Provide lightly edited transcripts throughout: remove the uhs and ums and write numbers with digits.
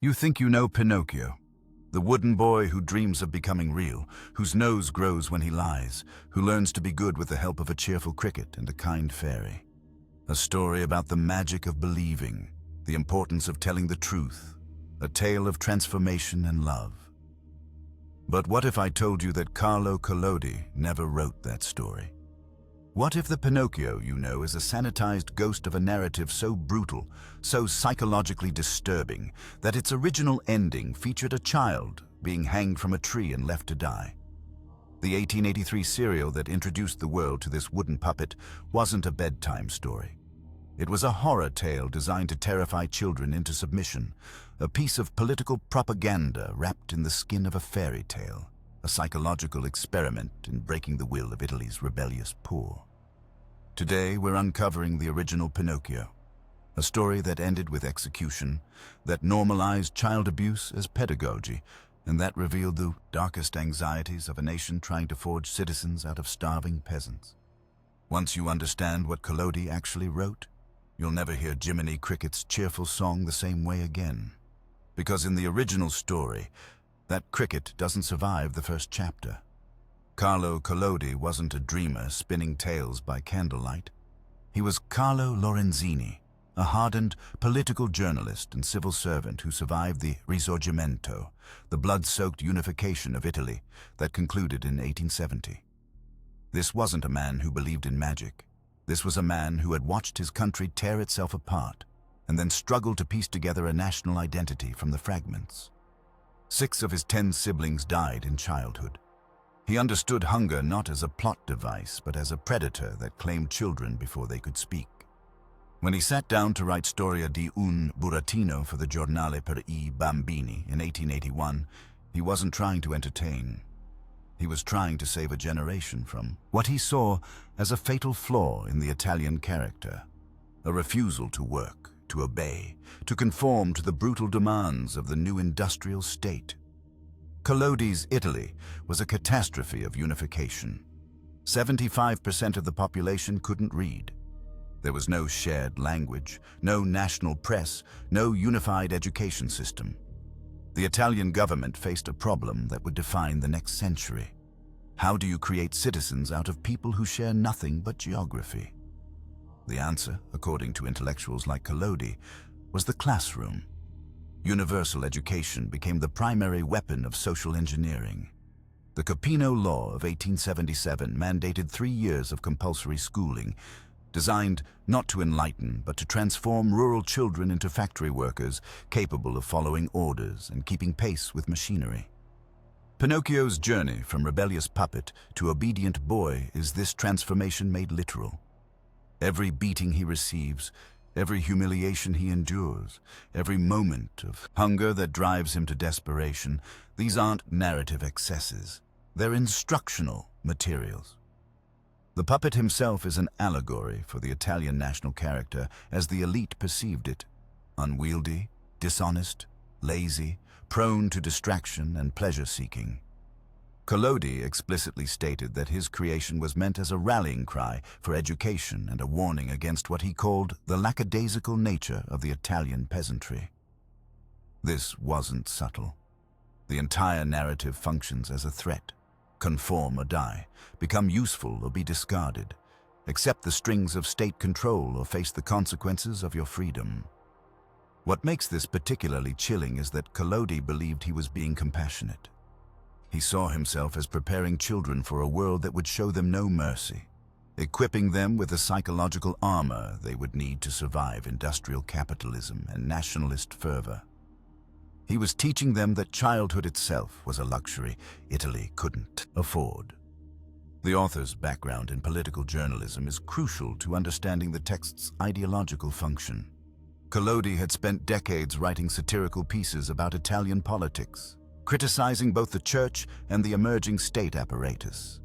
You think you know Pinocchio, the wooden boy who dreams of becoming real, whose nose grows when he lies, who learns to be good with the help of a cheerful cricket and a kind fairy. A story about the magic of believing, the importance of telling the truth, a tale of transformation and love. But what if I told you that Carlo Collodi never wrote that story? What if the Pinocchio you know is a sanitized ghost of a narrative so brutal, so psychologically disturbing, that its original ending featured a child being hanged from a tree and left to die? The 1883 serial that introduced the world to this wooden puppet wasn't a bedtime story. It was a horror tale designed to terrify children into submission, a piece of political propaganda wrapped in the skin of a fairy tale, a psychological experiment in breaking the will of Italy's rebellious poor. Today, we're uncovering the original Pinocchio, a story that ended with execution, that normalized child abuse as pedagogy, and that revealed the darkest anxieties of a nation trying to forge citizens out of starving peasants. Once you understand what Collodi actually wrote, you'll never hear Jiminy Cricket's cheerful song the same way again. Because in the original story, that cricket doesn't survive the first chapter. Carlo Collodi wasn't a dreamer spinning tales by candlelight. He was Carlo Lorenzini, a hardened political journalist and civil servant who survived the Risorgimento, the blood-soaked unification of Italy that concluded in 1870. This wasn't a man who believed in magic. This was a man who had watched his country tear itself apart and then struggled to piece together a national identity from the fragments. 6 of his 10 siblings died in childhood. He understood hunger not as a plot device, but as a predator that claimed children before they could speak. When he sat down to write Storia di un burattino for the Giornale per I Bambini in 1881, he wasn't trying to entertain. He was trying to save a generation from what he saw as a fatal flaw in the Italian character, a refusal to work, to obey, to conform to the brutal demands of the new industrial state. Collodi's Italy was a catastrophe of unification. 75% of the population couldn't read. There was no shared language, no national press, no unified education system. The Italian government faced a problem that would define the next century. How do you create citizens out of people who share nothing but geography? The answer, according to intellectuals like Collodi, was the classroom. Universal education became the primary weapon of social engineering. The Capino Law of 1877 mandated 3 years of compulsory schooling, designed not to enlighten but to transform rural children into factory workers capable of following orders and keeping pace with machinery. Pinocchio's journey from rebellious puppet to obedient boy is this transformation made literal. Every beating he receives, every humiliation he endures, every moment of hunger that drives him to desperation, these aren't narrative excesses. They're instructional materials. The puppet himself is an allegory for the Italian national character as the elite perceived it: unwieldy, dishonest, lazy, prone to distraction and pleasure-seeking. Collodi explicitly stated that his creation was meant as a rallying cry for education and a warning against what he called the lackadaisical nature of the Italian peasantry. This wasn't subtle. The entire narrative functions as a threat: conform or die, become useful or be discarded, accept the strings of state control or face the consequences of your freedom. What makes this particularly chilling is that Collodi believed he was being compassionate. He saw himself as preparing children for a world that would show them no mercy, equipping them with the psychological armor they would need to survive industrial capitalism and nationalist fervor. He was teaching them that childhood itself was a luxury Italy couldn't afford. The author's background in political journalism is crucial to understanding the text's ideological function. Collodi had spent decades writing satirical pieces about Italian politics, criticizing both the church and the emerging state apparatus.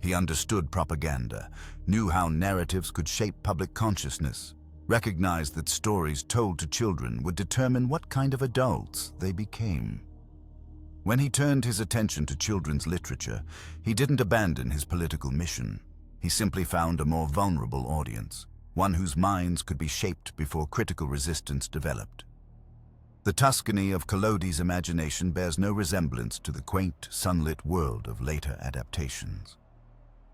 He understood propaganda, knew how narratives could shape public consciousness, recognized that stories told to children would determine what kind of adults they became. When he turned his attention to children's literature, he didn't abandon his political mission. He simply found a more vulnerable audience, one whose minds could be shaped before critical resistance developed. The Tuscany of Collodi's imagination bears no resemblance to the quaint, sunlit world of later adaptations.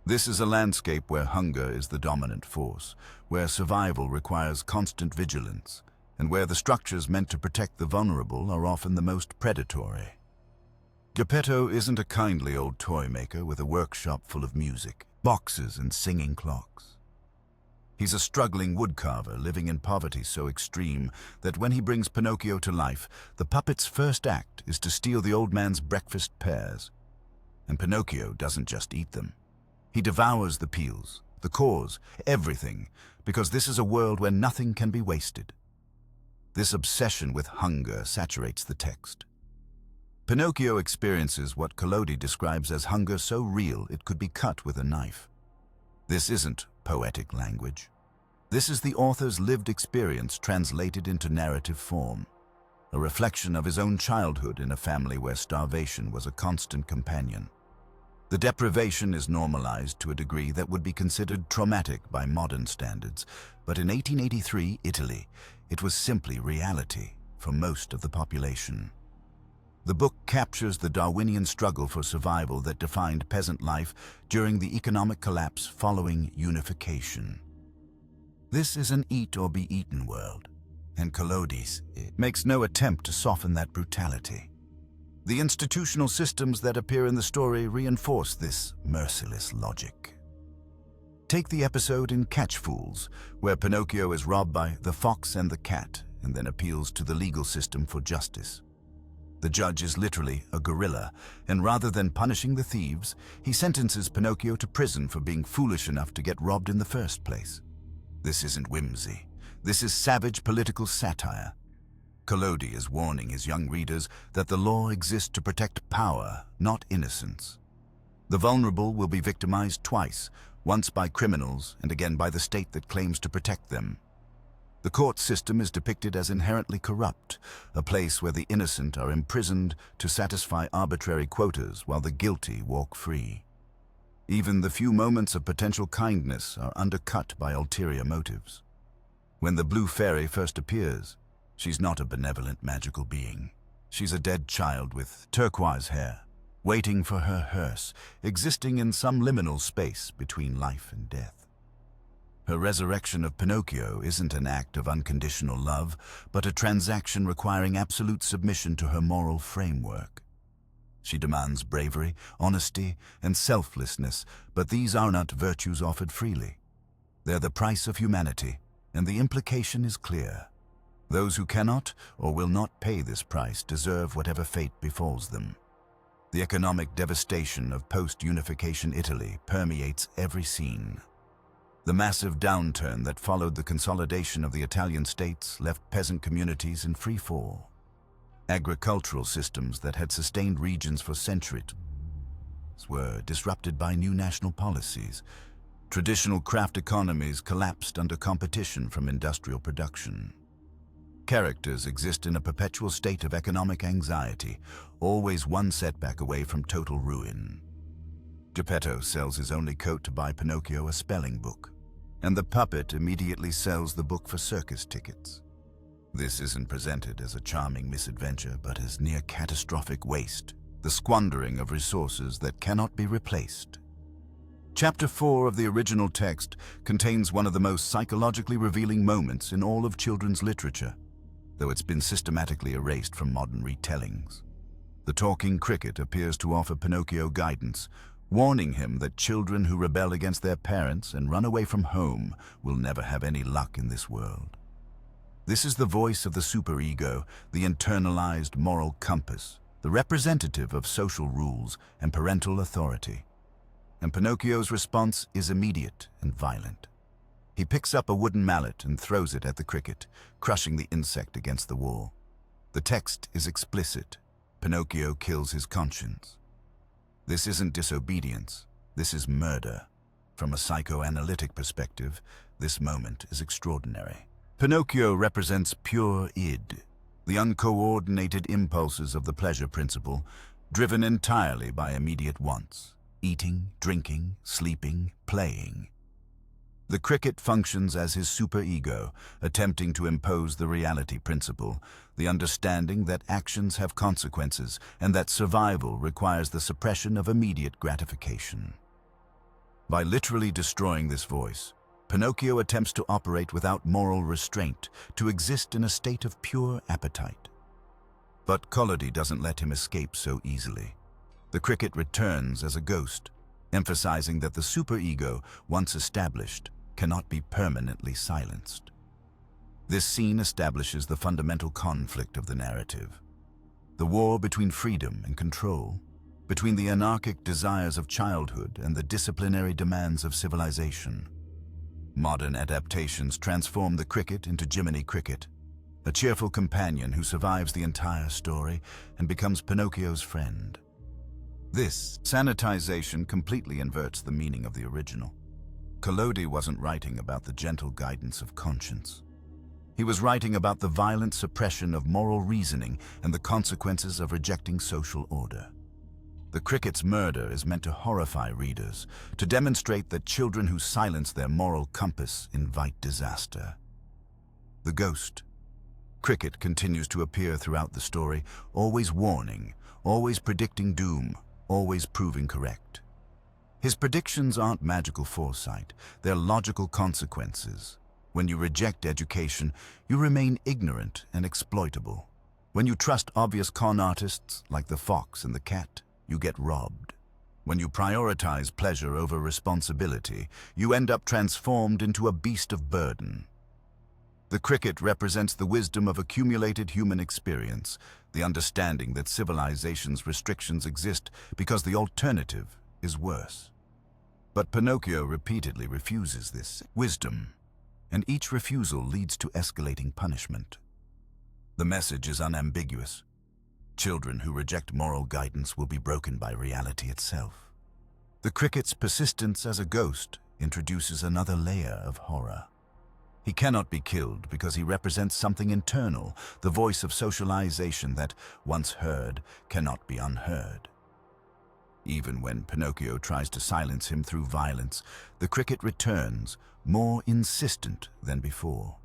This is a landscape where hunger is the dominant force, where survival requires constant vigilance, and where the structures meant to protect the vulnerable are often the most predatory. Geppetto isn't a kindly old toy maker with a workshop full of music, boxes, and singing clocks. He's a struggling woodcarver living in poverty so extreme that when he brings Pinocchio to life, the puppet's first act is to steal the old man's breakfast pears. And Pinocchio doesn't just eat them. He devours the peels, the cores, everything, because this is a world where nothing can be wasted. This obsession with hunger saturates the text. Pinocchio experiences what Collodi describes as hunger so real it could be cut with a knife. This isn't poetic language. This is the author's lived experience translated into narrative form, a reflection of his own childhood in a family where starvation was a constant companion. The deprivation is normalized to a degree that would be considered traumatic by modern standards, but in 1883 Italy, it was simply reality for most of the population. The book captures the Darwinian struggle for survival that defined peasant life during the economic collapse following unification. This is an eat-or-be-eaten world, and Collodi's makes no attempt to soften that brutality. The institutional systems that appear in the story reinforce this merciless logic. Take the episode in Catch Fools, where Pinocchio is robbed by the fox and the cat and then appeals to the legal system for justice. The judge is literally a gorilla, and rather than punishing the thieves, he sentences Pinocchio to prison for being foolish enough to get robbed in the first place. This isn't whimsy. This is savage political satire. Collodi is warning his young readers that the law exists to protect power, not innocence. The vulnerable will be victimized twice, once by criminals and again by the state that claims to protect them. The court system is depicted as inherently corrupt, a place where the innocent are imprisoned to satisfy arbitrary quotas while the guilty walk free. Even the few moments of potential kindness are undercut by ulterior motives. When the blue fairy first appears, she's not a benevolent magical being. She's a dead child with turquoise hair, waiting for her hearse, existing in some liminal space between life and death. Her resurrection of Pinocchio isn't an act of unconditional love, but a transaction requiring absolute submission to her moral framework. She demands bravery, honesty, and selflessness, but these are not virtues offered freely. They're the price of humanity, and the implication is clear. Those who cannot or will not pay this price deserve whatever fate befalls them. The economic devastation of post-unification Italy permeates every scene. The massive downturn that followed the consolidation of the Italian states left peasant communities in free fall. Agricultural systems that had sustained regions for centuries were disrupted by new national policies. Traditional craft economies collapsed under competition from industrial production. Characters exist in a perpetual state of economic anxiety, always one setback away from total ruin. Geppetto sells his only coat to buy Pinocchio a spelling book, and the puppet immediately sells the book for circus tickets. This isn't presented as a charming misadventure, but as near catastrophic waste, the squandering of resources that cannot be replaced. Chapter 4 of the original text contains one of the most psychologically revealing moments in all of children's literature, though it's been systematically erased from modern retellings. The talking cricket appears to offer Pinocchio guidance, warning him that children who rebel against their parents and run away from home will never have any luck in this world. This is the voice of the superego, the internalized moral compass, the representative of social rules and parental authority. And Pinocchio's response is immediate and violent. He picks up a wooden mallet and throws it at the cricket, crushing the insect against the wall. The text is explicit. Pinocchio kills his conscience. This isn't disobedience, this is murder. From a psychoanalytic perspective, this moment is extraordinary. Pinocchio represents pure id, the uncoordinated impulses of the pleasure principle, driven entirely by immediate wants: eating, drinking, sleeping, playing. The cricket functions as his superego, attempting to impose the reality principle, the understanding that actions have consequences and that survival requires the suppression of immediate gratification. By literally destroying this voice, Pinocchio attempts to operate without moral restraint, to exist in a state of pure appetite. But Collodi doesn't let him escape so easily. The cricket returns as a ghost, emphasizing that the superego, once established, cannot be permanently silenced. This scene establishes the fundamental conflict of the narrative. The war between freedom and control, between the anarchic desires of childhood and the disciplinary demands of civilization. Modern adaptations transform the cricket into Jiminy Cricket, a cheerful companion who survives the entire story and becomes Pinocchio's friend. This sanitization completely inverts the meaning of the original. Collodi wasn't writing about the gentle guidance of conscience. He was writing about the violent suppression of moral reasoning and the consequences of rejecting social order. The cricket's murder is meant to horrify readers, to demonstrate that children who silence their moral compass invite disaster. The ghost. Cricket continues to appear throughout the story, always warning, always predicting doom, always proving correct. His predictions aren't magical foresight, they're logical consequences. When you reject education, you remain ignorant and exploitable. When you trust obvious con artists like the fox and the cat, you get robbed. When you prioritize pleasure over responsibility, you end up transformed into a beast of burden. The cricket represents the wisdom of accumulated human experience, the understanding that civilization's restrictions exist because the alternative is worse. But Pinocchio repeatedly refuses this wisdom, and each refusal leads to escalating punishment. The message is unambiguous. Children who reject moral guidance will be broken by reality itself. The cricket's persistence as a ghost introduces another layer of horror. He cannot be killed because he represents something internal, the voice of socialization that, once heard, cannot be unheard. Even when Pinocchio tries to silence him through violence, the cricket returns, more insistent than before.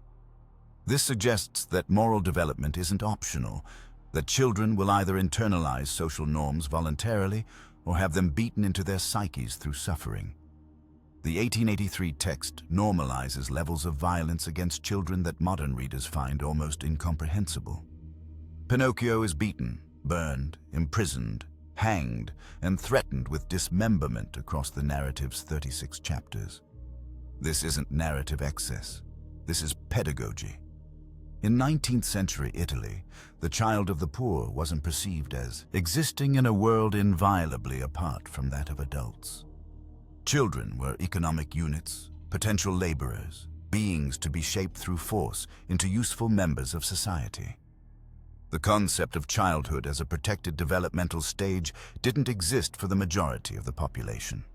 This suggests that moral development isn't optional, that children will either internalize social norms voluntarily or have them beaten into their psyches through suffering. The 1883 text normalizes levels of violence against children that modern readers find almost incomprehensible. Pinocchio is beaten, burned, imprisoned, hanged, and threatened with dismemberment across the narrative's 36 chapters. This isn't narrative excess. This is pedagogy. In 19th century Italy, the child of the poor wasn't perceived as existing in a world inviolably apart from that of adults. Children were economic units, potential laborers, beings to be shaped through force into useful members of society. The concept of childhood as a protected developmental stage didn't exist for the majority of the population.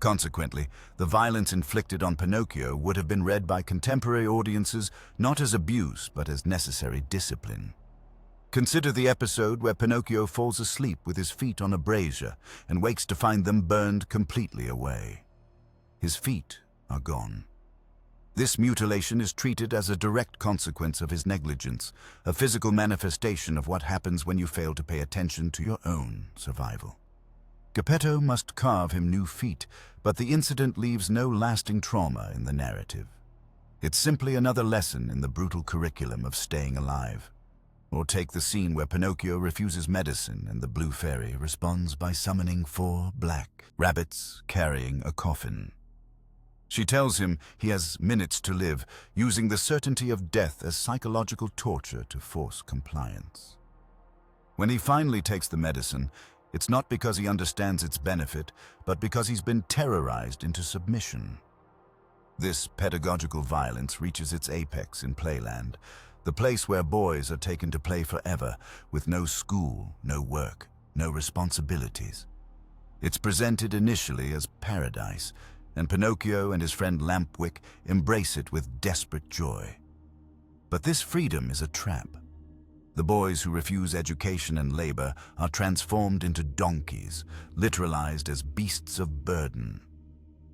Consequently, the violence inflicted on Pinocchio would have been read by contemporary audiences not as abuse but as necessary discipline. Consider the episode where Pinocchio falls asleep with his feet on a brazier and wakes to find them burned completely away. His feet are gone. This mutilation is treated as a direct consequence of his negligence, a physical manifestation of what happens when you fail to pay attention to your own survival. Geppetto must carve him new feet, but the incident leaves no lasting trauma in the narrative. It's simply another lesson in the brutal curriculum of staying alive. Or take the scene where Pinocchio refuses medicine and the Blue Fairy responds by summoning 4 black rabbits carrying a coffin. She tells him he has minutes to live, using the certainty of death as psychological torture to force compliance. When he finally takes the medicine, it's not because he understands its benefit, but because he's been terrorized into submission. This pedagogical violence reaches its apex in Playland, the place where boys are taken to play forever, with no school, no work, no responsibilities. It's presented initially as paradise, and Pinocchio and his friend Lampwick embrace it with desperate joy. But this freedom is a trap. The boys who refuse education and labor are transformed into donkeys, literalized as beasts of burden.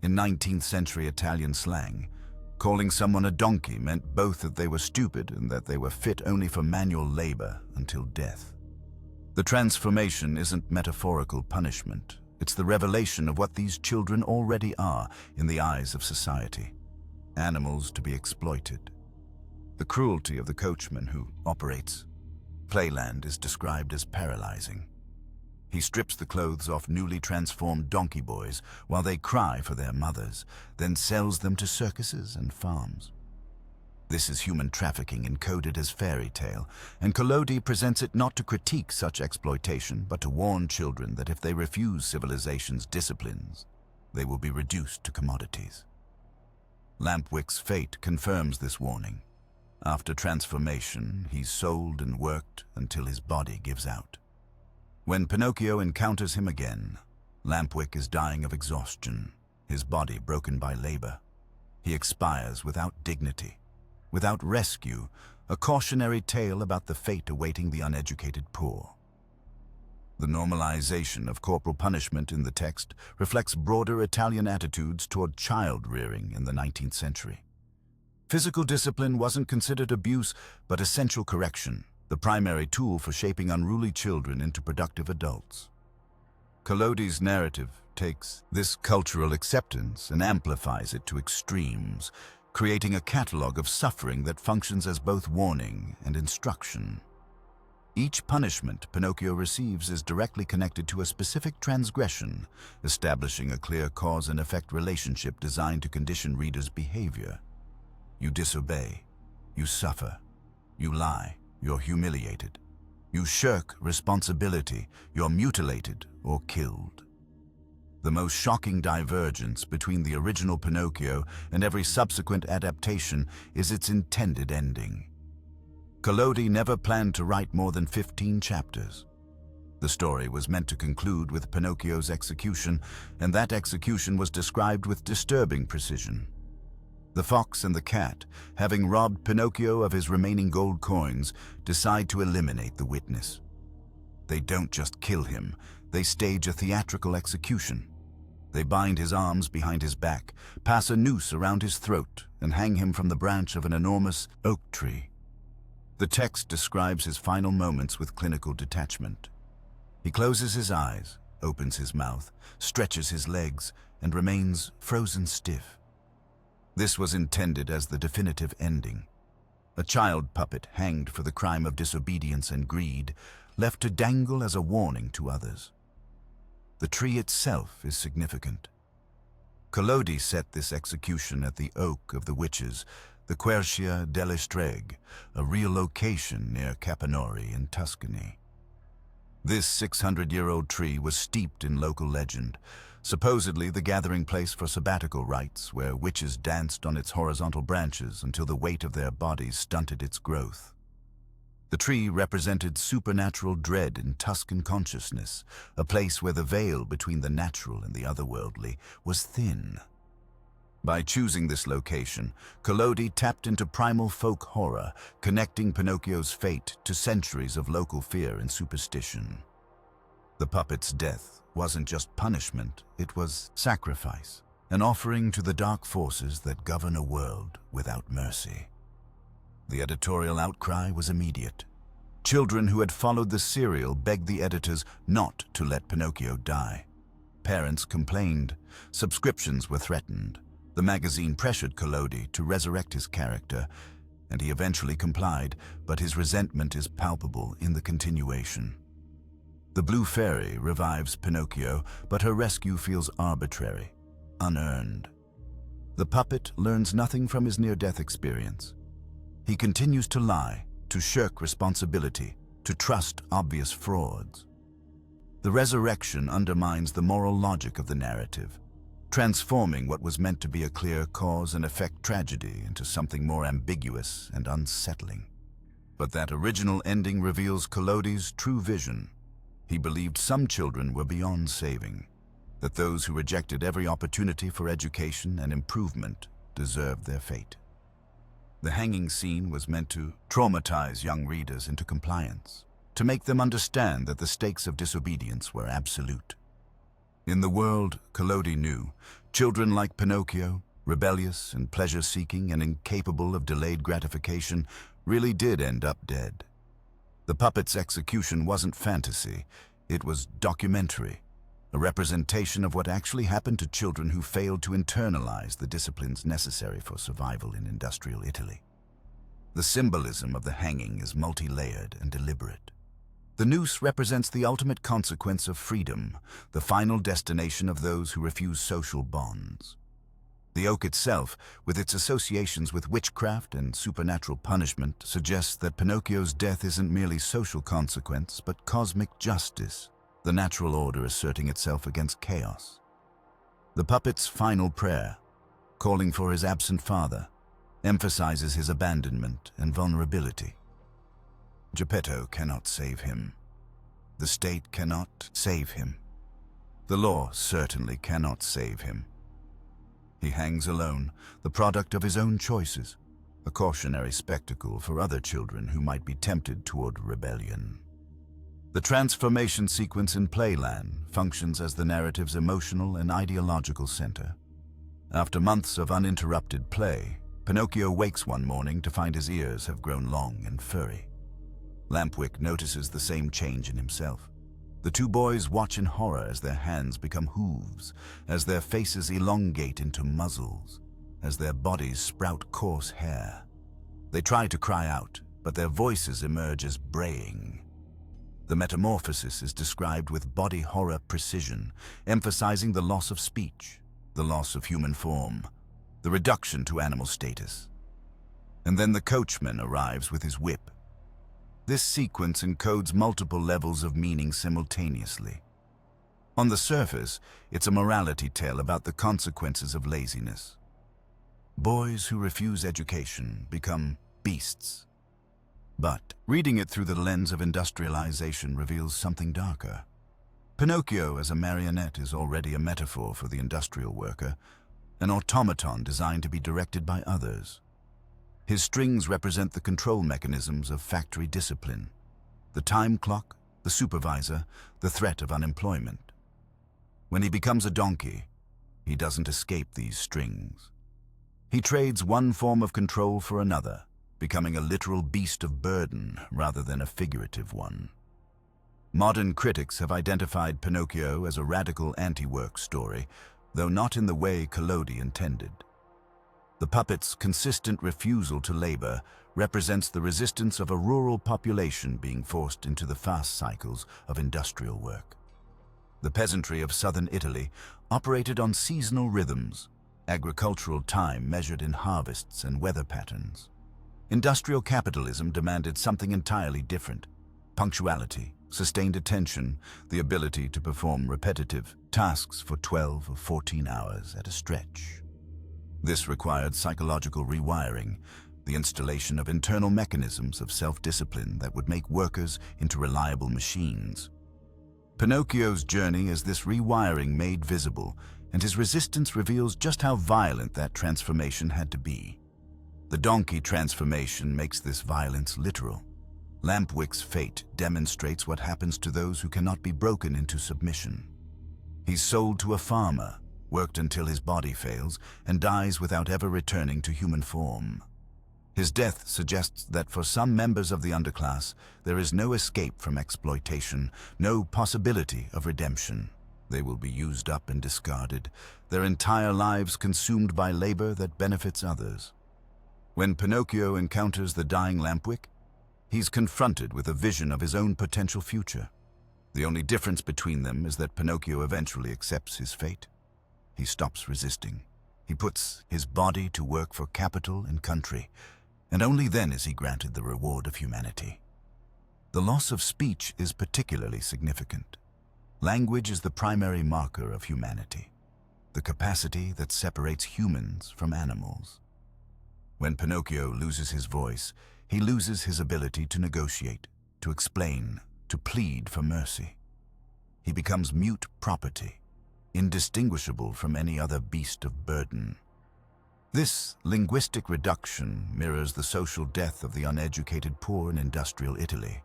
In 19th century Italian slang, calling someone a donkey meant both that they were stupid and that they were fit only for manual labor until death. The transformation isn't metaphorical punishment. It's the revelation of what these children already are in the eyes of society. Animals to be exploited. The cruelty of the coachman who operates Playland is described as paralyzing. He strips the clothes off newly transformed donkey boys while they cry for their mothers, then sells them to circuses and farms. This is human trafficking encoded as fairy tale, and Collodi presents it not to critique such exploitation, but to warn children that if they refuse civilization's disciplines, they will be reduced to commodities. Lampwick's fate confirms this warning. After transformation, he's sold and worked until his body gives out. When Pinocchio encounters him again, Lampwick is dying of exhaustion, his body broken by labor. He expires without dignity, without rescue, a cautionary tale about the fate awaiting the uneducated poor. The normalization of corporal punishment in the text reflects broader Italian attitudes toward child-rearing in the 19th century. Physical discipline wasn't considered abuse, but essential correction, the primary tool for shaping unruly children into productive adults. Collodi's narrative takes this cultural acceptance and amplifies it to extremes, creating a catalog of suffering that functions as both warning and instruction. Each punishment Pinocchio receives is directly connected to a specific transgression, establishing a clear cause and effect relationship designed to condition readers' behavior. You disobey, you suffer, you lie, you're humiliated. You shirk responsibility, you're mutilated or killed. The most shocking divergence between the original Pinocchio and every subsequent adaptation is its intended ending. Collodi never planned to write more than 15 chapters. The story was meant to conclude with Pinocchio's execution, and that execution was described with disturbing precision. The fox and the cat, having robbed Pinocchio of his remaining gold coins, decide to eliminate the witness. They don't just kill him, they stage a theatrical execution. They bind his arms behind his back, pass a noose around his throat, and hang him from the branch of an enormous oak tree. The text describes his final moments with clinical detachment. He closes his eyes, opens his mouth, stretches his legs, and remains frozen stiff. This was intended as the definitive ending. A child puppet hanged for the crime of disobedience and greed, left to dangle as a warning to others. The tree itself is significant. Collodi set this execution at the Oak of the Witches, the Quercia delle Streghe, a real location near Caponori in Tuscany. This 600-year-old tree was steeped in local legend, supposedly the gathering place for sabbatical rites where witches danced on its horizontal branches until the weight of their bodies stunted its growth. The tree represented supernatural dread in Tuscan consciousness, a place where the veil between the natural and the otherworldly was thin. By choosing this location, Collodi tapped into primal folk horror, connecting Pinocchio's fate to centuries of local fear and superstition. The puppet's death wasn't just punishment, it was sacrifice, an offering to the dark forces that govern a world without mercy. The editorial outcry was immediate. Children who had followed the serial begged the editors not to let Pinocchio die. Parents complained, subscriptions were threatened. The magazine pressured Collodi to resurrect his character, and he eventually complied, but his resentment is palpable in the continuation. The Blue Fairy revives Pinocchio, but her rescue feels arbitrary, unearned. The puppet learns nothing from his near-death experience. He continues to lie, to shirk responsibility, to trust obvious frauds. The resurrection undermines the moral logic of the narrative, transforming what was meant to be a clear cause and effect tragedy into something more ambiguous and unsettling. But that original ending reveals Collodi's true vision. He believed some children were beyond saving, that those who rejected every opportunity for education and improvement deserved their fate. The hanging scene was meant to traumatize young readers into compliance, to make them understand that the stakes of disobedience were absolute. In the world Collodi knew, children like Pinocchio, rebellious and pleasure-seeking and incapable of delayed gratification, really did end up dead. The puppet's execution wasn't fantasy, it was documentary, a representation of what actually happened to children who failed to internalize the disciplines necessary for survival in industrial Italy. The symbolism of the hanging is multi-layered and deliberate. The noose represents the ultimate consequence of freedom, the final destination of those who refuse social bonds. The oak itself, with its associations with witchcraft and supernatural punishment, suggests that Pinocchio's death isn't merely social consequence, but cosmic justice, the natural order asserting itself against chaos. The puppet's final prayer, calling for his absent father, emphasizes his abandonment and vulnerability. Geppetto cannot save him. The state cannot save him. The law certainly cannot save him. He hangs alone, the product of his own choices, a cautionary spectacle for other children who might be tempted toward rebellion. The transformation sequence in Playland functions as the narrative's emotional and ideological center. After months of uninterrupted play, Pinocchio wakes one morning to find his ears have grown long and furry. Lampwick notices the same change in himself. The two boys watch in horror as their hands become hooves, as their faces elongate into muzzles, as their bodies sprout coarse hair. They try to cry out, but their voices emerge as braying. The metamorphosis is described with body horror precision, emphasizing the loss of speech, the loss of human form, the reduction to animal status. And then the coachman arrives with his whip. This sequence encodes multiple levels of meaning simultaneously. On the surface, it's a morality tale about the consequences of laziness. Boys who refuse education become beasts. But reading it through the lens of industrialization reveals something darker. Pinocchio as a marionette is already a metaphor for the industrial worker, an automaton designed to be directed by others. His strings represent the control mechanisms of factory discipline, the time clock, the supervisor, the threat of unemployment. When he becomes a donkey, he doesn't escape these strings. He trades one form of control for another, becoming a literal beast of burden rather than a figurative one. Modern critics have identified Pinocchio as a radical anti-work story, though not in the way Collodi intended. The puppet's consistent refusal to labor represents the resistance of a rural population being forced into the fast cycles of industrial work. The peasantry of southern Italy operated on seasonal rhythms, agricultural time measured in harvests and weather patterns. Industrial capitalism demanded something entirely different: punctuality, sustained attention, the ability to perform repetitive tasks for 12 or 14 hours at a stretch. This required psychological rewiring, the installation of internal mechanisms of self-discipline that would make workers into reliable machines. Pinocchio's journey is this rewiring made visible, and his resistance reveals just how violent that transformation had to be. The donkey transformation makes this violence literal. Lampwick's fate demonstrates what happens to those who cannot be broken into submission. He's sold to a farmer, worked until his body fails, and dies without ever returning to human form. His death suggests that for some members of the underclass, there is no escape from exploitation, no possibility of redemption. They will be used up and discarded, their entire lives consumed by labor that benefits others. When Pinocchio encounters the dying Lampwick, he's confronted with a vision of his own potential future. The only difference between them is that Pinocchio eventually accepts his fate. He stops resisting. He puts his body to work for capital and country, and only then is he granted the reward of humanity. The loss of speech is particularly significant. Language is the primary marker of humanity, the capacity that separates humans from animals. When Pinocchio loses his voice, he loses his ability to negotiate, to explain, to plead for mercy. He becomes mute property, indistinguishable from any other beast of burden. This linguistic reduction mirrors the social death of the uneducated poor in industrial Italy.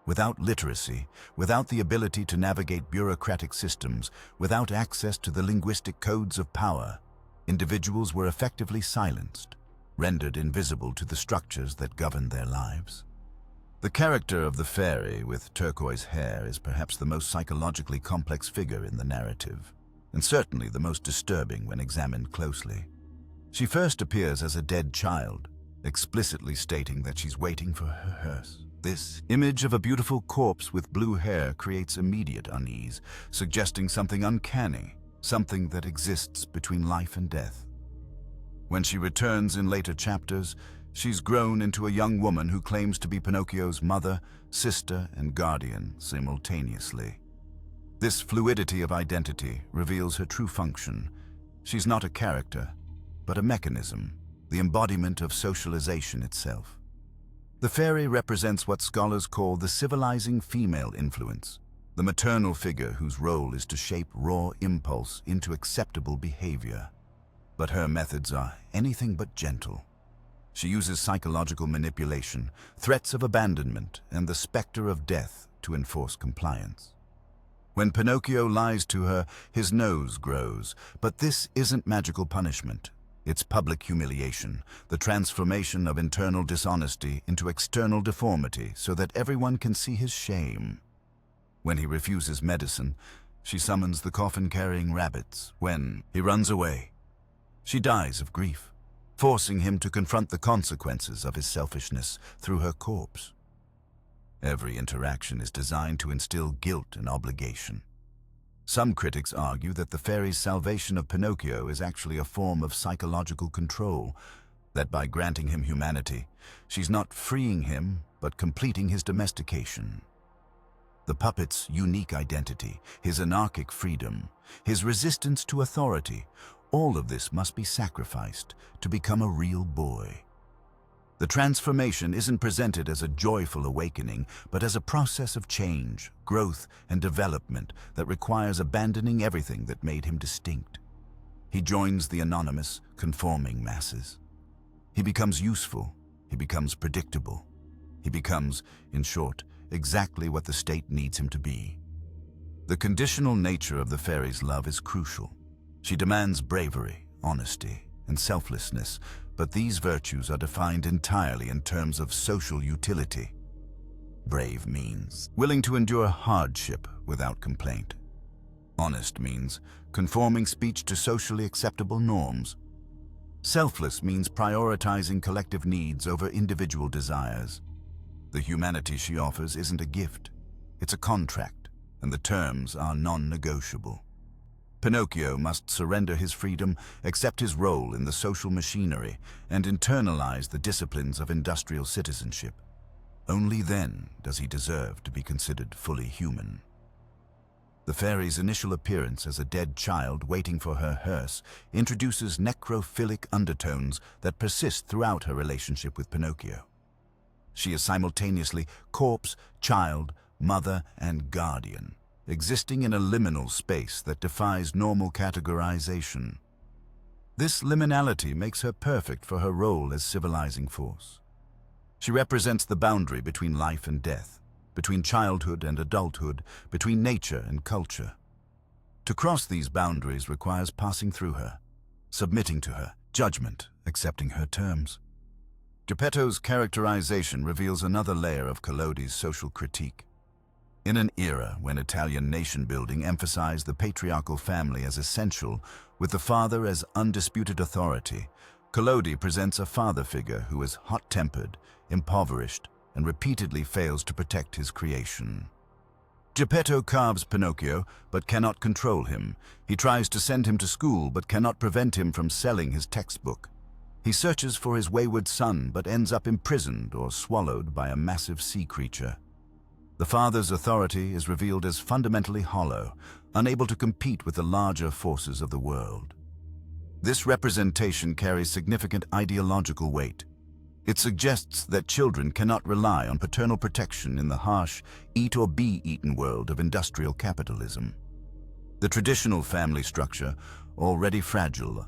Without literacy, without the ability to navigate bureaucratic systems, without access to the linguistic codes of power, individuals were effectively silenced, rendered invisible to the structures that govern their lives. The character of the fairy with turquoise hair is perhaps the most psychologically complex figure in the narrative, and certainly the most disturbing when examined closely. She first appears as a dead child, explicitly stating that she's waiting for her hearse. This image of a beautiful corpse with blue hair creates immediate unease, suggesting something uncanny, something that exists between life and death. When she returns in later chapters, she's grown into a young woman who claims to be Pinocchio's mother, sister, and guardian simultaneously. This fluidity of identity reveals her true function. She's not a character, but a mechanism, the embodiment of socialization itself. The fairy represents what scholars call the civilizing female influence, the maternal figure whose role is to shape raw impulse into acceptable behavior. But her methods are anything but gentle. She uses psychological manipulation, threats of abandonment, and the specter of death to enforce compliance. When Pinocchio lies to her, his nose grows, but this isn't magical punishment. It's public humiliation, the transformation of internal dishonesty into external deformity so that everyone can see his shame. When he refuses medicine, she summons the coffin-carrying rabbits. When he runs away, she dies of grief, forcing him to confront the consequences of his selfishness through her corpse. Every interaction is designed to instill guilt and obligation. Some critics argue that the fairy's salvation of Pinocchio is actually a form of psychological control, that by granting him humanity, she's not freeing him, but completing his domestication. The puppet's unique identity, his anarchic freedom, his resistance to authority, all of this must be sacrificed to become a real boy. The transformation isn't presented as a joyful awakening, but as a process of change, growth, and development that requires abandoning everything that made him distinct. He joins the anonymous, conforming masses. He becomes useful. He becomes predictable. He becomes, in short, exactly what the state needs him to be. The conditional nature of the fairy's love is crucial. She demands bravery, honesty, and selflessness, but these virtues are defined entirely in terms of social utility. Brave means willing to endure hardship without complaint. Honest means conforming speech to socially acceptable norms. Selfless means prioritizing collective needs over individual desires. The humanity she offers isn't a gift, it's a contract, and the terms are non-negotiable. Pinocchio must surrender his freedom, accept his role in the social machinery, and internalize the disciplines of industrial citizenship. Only then does he deserve to be considered fully human. The fairy's initial appearance as a dead child waiting for her hearse introduces necrophilic undertones that persist throughout her relationship with Pinocchio. She is simultaneously corpse, child, mother, and guardian, existing in a liminal space that defies normal categorization. This liminality makes her perfect for her role as civilizing force. She represents the boundary between life and death, between childhood and adulthood, between nature and culture. To cross these boundaries requires passing through her, submitting to her judgment, accepting her terms. Geppetto's characterization reveals another layer of Collodi's social critique. In an era when Italian nation-building emphasized the patriarchal family as essential, with the father as undisputed authority, Collodi presents a father figure who is hot-tempered, impoverished, and repeatedly fails to protect his creation. Geppetto carves Pinocchio, but cannot control him. He tries to send him to school, but cannot prevent him from selling his textbook. He searches for his wayward son, but ends up imprisoned or swallowed by a massive sea creature. The father's authority is revealed as fundamentally hollow, unable to compete with the larger forces of the world. This representation carries significant ideological weight. It suggests that children cannot rely on paternal protection in the harsh, eat-or-be-eaten world of industrial capitalism. The traditional family structure, already fragile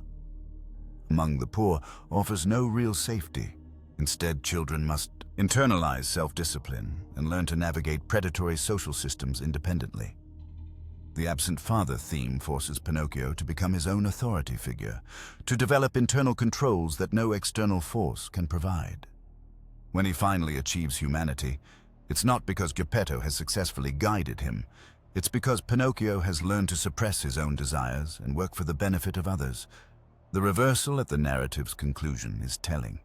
among the poor, offers no real safety. Instead, children must internalize self-discipline and learn to navigate predatory social systems independently. The absent father theme forces Pinocchio to become his own authority figure, to develop internal controls that no external force can provide. When he finally achieves humanity, it's not because Geppetto has successfully guided him. It's because Pinocchio has learned to suppress his own desires and work for the benefit of others. The reversal at the narrative's conclusion is telling.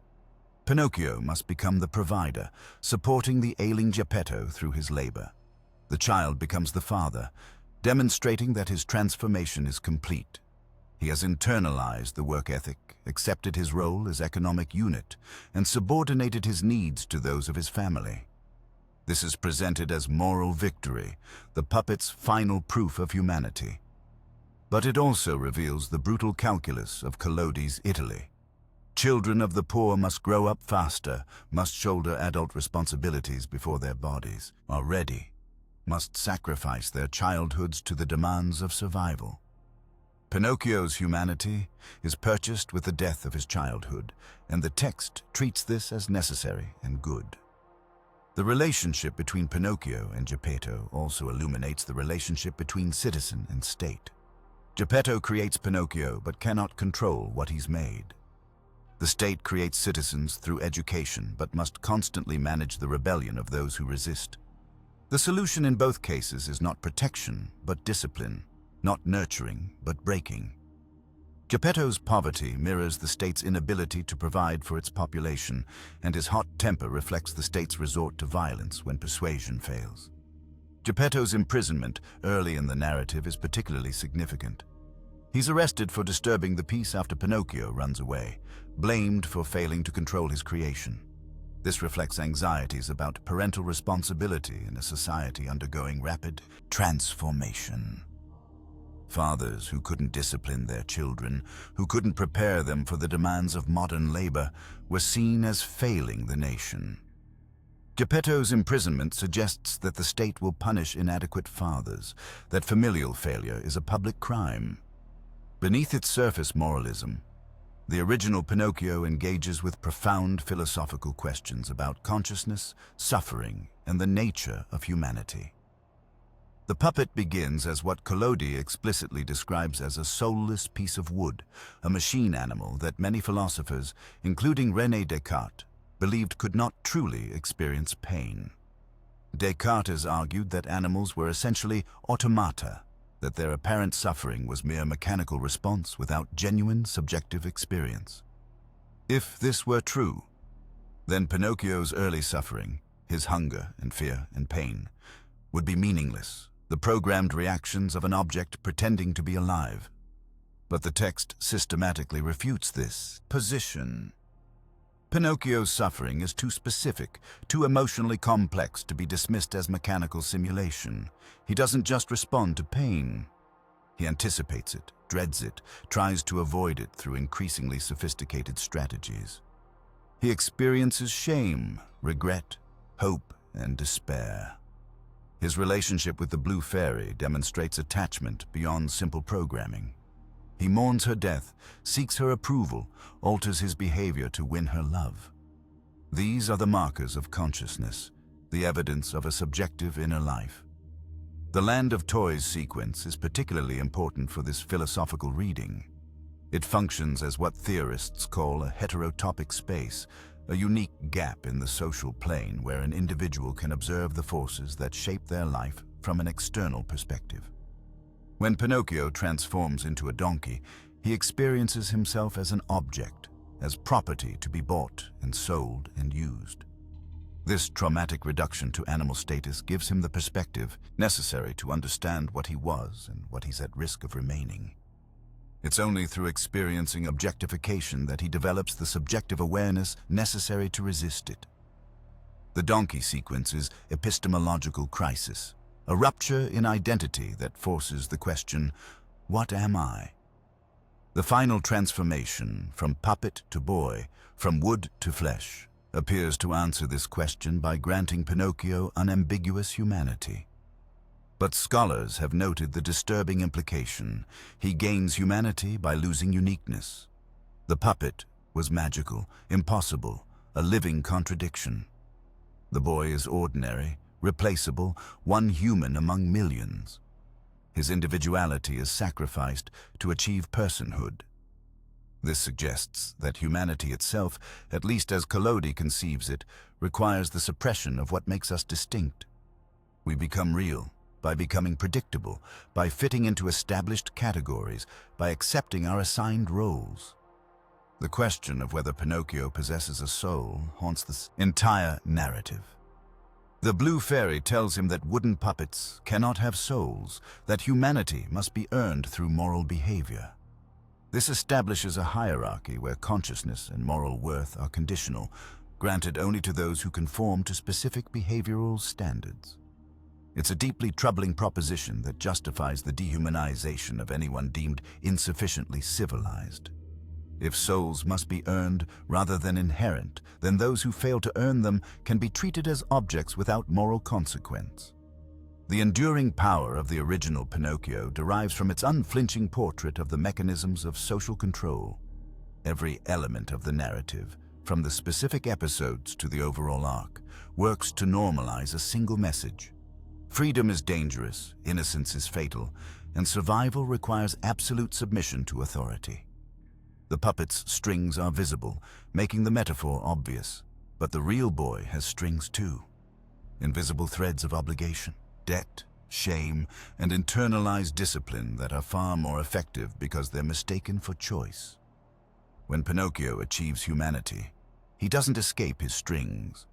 Pinocchio must become the provider, supporting the ailing Geppetto through his labor. The child becomes the father, demonstrating that his transformation is complete. He has internalized the work ethic, accepted his role as economic unit, and subordinated his needs to those of his family. This is presented as moral victory, the puppet's final proof of humanity. But it also reveals the brutal calculus of Collodi's Italy. Children of the poor must grow up faster, must shoulder adult responsibilities before their bodies are ready, must sacrifice their childhoods to the demands of survival. Pinocchio's humanity is purchased with the death of his childhood, and the text treats this as necessary and good. The relationship between Pinocchio and Geppetto also illuminates the relationship between citizen and state. Geppetto creates Pinocchio but cannot control what he's made. The state creates citizens through education but must constantly manage the rebellion of those who resist. The solution in both cases is not protection but discipline, not nurturing but breaking. Geppetto's poverty mirrors the state's inability to provide for its population, and his hot temper reflects the state's resort to violence when persuasion fails. Geppetto's imprisonment early in the narrative is particularly significant. He's arrested for disturbing the peace after Pinocchio runs away, blamed for failing to control his creation. This reflects anxieties about parental responsibility in a society undergoing rapid transformation. Fathers who couldn't discipline their children, who couldn't prepare them for the demands of modern labor, were seen as failing the nation. Geppetto's imprisonment suggests that the state will punish inadequate fathers, that familial failure is a public crime. Beneath its surface moralism, the original Pinocchio engages with profound philosophical questions about consciousness, suffering, and the nature of humanity. The puppet begins as what Collodi explicitly describes as a soulless piece of wood, a machine animal that many philosophers, including René Descartes, believed could not truly experience pain. Descartes has argued that animals were essentially automata, that their apparent suffering was mere mechanical response without genuine subjective experience. If this were true, then Pinocchio's early suffering, his hunger and fear and pain, would be meaningless, the programmed reactions of an object pretending to be alive. But the text systematically refutes this position. Pinocchio's suffering is too specific, too emotionally complex to be dismissed as mechanical simulation. He doesn't just respond to pain. He anticipates it, dreads it, tries to avoid it through increasingly sophisticated strategies. He experiences shame, regret, hope, and despair. His relationship with the Blue Fairy demonstrates attachment beyond simple programming. He mourns her death, seeks her approval, alters his behavior to win her love. These are the markers of consciousness, the evidence of a subjective inner life. The Land of Toys sequence is particularly important for this philosophical reading. It functions as what theorists call a heterotopic space, a unique gap in the social plane where an individual can observe the forces that shape their life from an external perspective. When Pinocchio transforms into a donkey, he experiences himself as an object, as property to be bought and sold and used. This traumatic reduction to animal status gives him the perspective necessary to understand what he was and what he's at risk of remaining. It's only through experiencing objectification that he develops the subjective awareness necessary to resist it. The donkey sequence is epistemological crisis, a rupture in identity that forces the question, what am I? The final transformation, from puppet to boy, from wood to flesh, appears to answer this question by granting Pinocchio unambiguous humanity. But scholars have noted the disturbing implication. He gains humanity by losing uniqueness. The puppet was magical, impossible, a living contradiction. The boy is ordinary, replaceable, one human among millions. His individuality is sacrificed to achieve personhood. This suggests that humanity itself, at least as Collodi conceives it, requires the suppression of what makes us distinct. We become real by becoming predictable, by fitting into established categories, by accepting our assigned roles. The question of whether Pinocchio possesses a soul haunts this entire narrative. The blue fairy tells him that wooden puppets cannot have souls, that humanity must be earned through moral behavior. This establishes a hierarchy where consciousness and moral worth are conditional, granted only to those who conform to specific behavioral standards. It's a deeply troubling proposition that justifies the dehumanization of anyone deemed insufficiently civilized. If souls must be earned rather than inherent, then those who fail to earn them can be treated as objects without moral consequence. The enduring power of the original Pinocchio derives from its unflinching portrait of the mechanisms of social control. Every element of the narrative, from the specific episodes to the overall arc, works to normalize a single message. Freedom is dangerous, innocence is fatal, and survival requires absolute submission to authority. The puppet's strings are visible, making the metaphor obvious, but the real boy has strings too. Invisible threads of obligation, debt, shame, and internalized discipline that are far more effective because they're mistaken for choice. When Pinocchio achieves humanity, he doesn't escape his strings.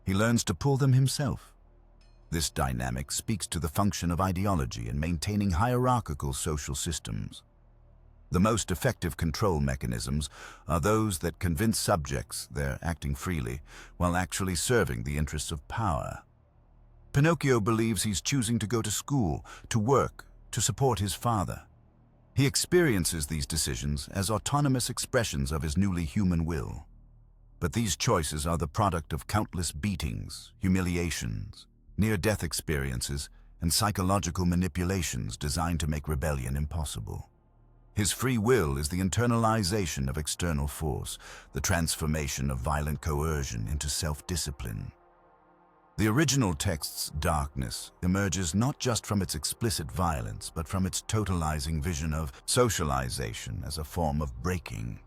He learns to pull them himself. This dynamic speaks to the function of ideology in maintaining hierarchical social systems. The most effective control mechanisms are those that convince subjects they're acting freely while actually serving the interests of power. Pinocchio believes he's choosing to go to school, to work, to support his father. He experiences these decisions as autonomous expressions of his newly human will. But these choices are the product of countless beatings, humiliations, near-death experiences, and psychological manipulations designed to make rebellion impossible. His free will is the internalization of external force, the transformation of violent coercion into self-discipline. The original text's darkness emerges not just from its explicit violence, but from its totalizing vision of socialization as a form of breaking.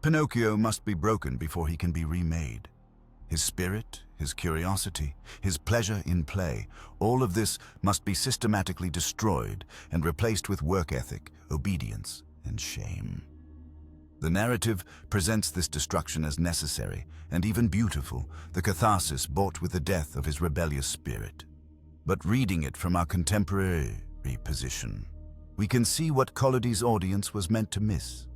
Pinocchio must be broken before he can be remade. His spirit, his curiosity, his pleasure in play, all of this must be systematically destroyed and replaced with work ethic, obedience, and shame. The narrative presents this destruction as necessary and even beautiful, the catharsis bought with the death of his rebellious spirit. But reading it from our contemporary position, we can see what Collodi's audience was meant to miss.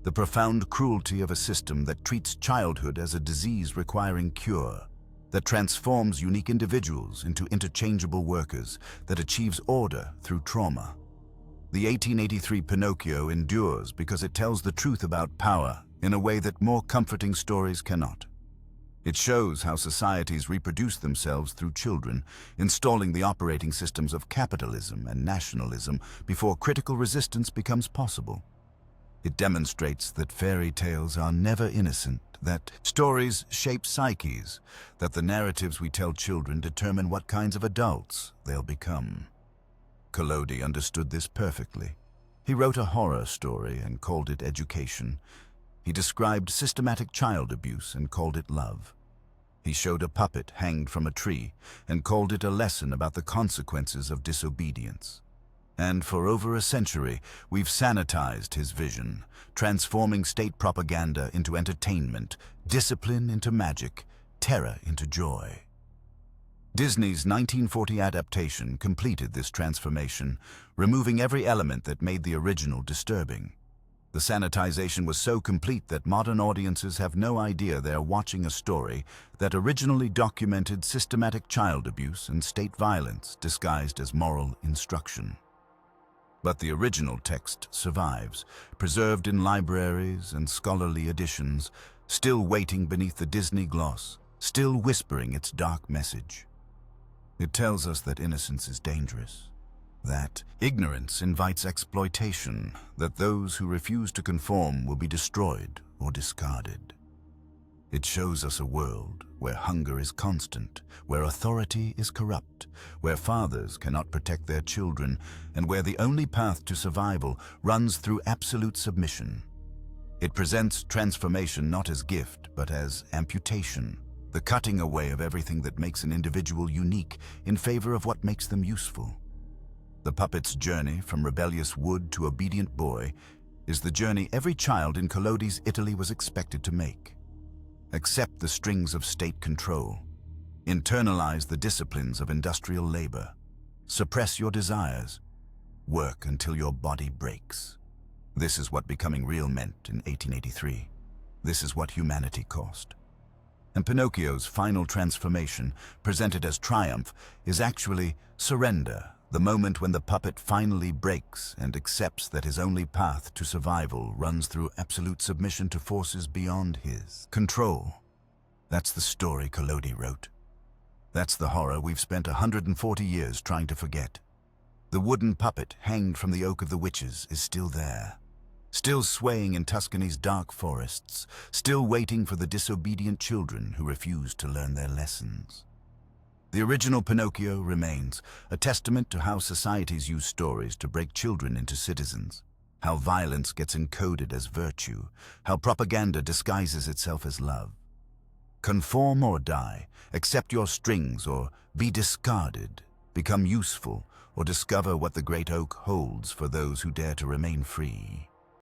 The profound cruelty of a system that treats childhood as a disease requiring cure, that transforms unique individuals into interchangeable workers, that achieves order through trauma. The 1883 Pinocchio endures because it tells the truth about power in a way that more comforting stories cannot. It shows how societies reproduce themselves through children, installing the operating systems of capitalism and nationalism before critical resistance becomes possible. It demonstrates that fairy tales are never innocent, that stories shape psyches, that the narratives we tell children determine what kinds of adults they'll become. Collodi understood this perfectly. He wrote a horror story and called it education. He described systematic child abuse and called it love. He showed a puppet hanged from a tree and called it a lesson about the consequences of disobedience. And for over a century, we've sanitized his vision, transforming state propaganda into entertainment, discipline into magic, terror into joy. Disney's 1940 adaptation completed this transformation, removing every element that made the original disturbing. The sanitization was so complete that modern audiences have no idea they're watching a story that originally documented systematic child abuse and state violence disguised as moral instruction. But the original text survives, preserved in libraries and scholarly editions, still waiting beneath the Disney gloss, still whispering its dark message. It tells us that innocence is dangerous, that ignorance invites exploitation, that those who refuse to conform will be destroyed or discarded. It shows us a world where hunger is constant, where authority is corrupt, where fathers cannot protect their children, and where the only path to survival runs through absolute submission. It presents transformation not as gift, but as amputation, the cutting away of everything that makes an individual unique in favor of what makes them useful. The puppet's journey from rebellious wood to obedient boy is the journey every child in Collodi's Italy was expected to make. Accept the strings of state control. Internalize the disciplines of industrial labor. Suppress your desires. Work until your body breaks. This is what becoming real meant in 1883. This is what humanity cost. And Pinocchio's final transformation, presented as triumph, is actually surrender, the moment when the puppet finally breaks and accepts that his only path to survival runs through absolute submission to forces beyond his control. That's the story Collodi wrote. That's the horror we've spent 140 years trying to forget. The wooden puppet hanged from the oak of the witches is still there, still swaying in Tuscany's dark forests, still waiting for the disobedient children who refuse to learn their lessons. The original Pinocchio remains, a testament to how societies use stories to break children into citizens, how violence gets encoded as virtue, how propaganda disguises itself as love. Conform or die, accept your strings or be discarded, become useful or discover what the great oak holds for those who dare to remain free.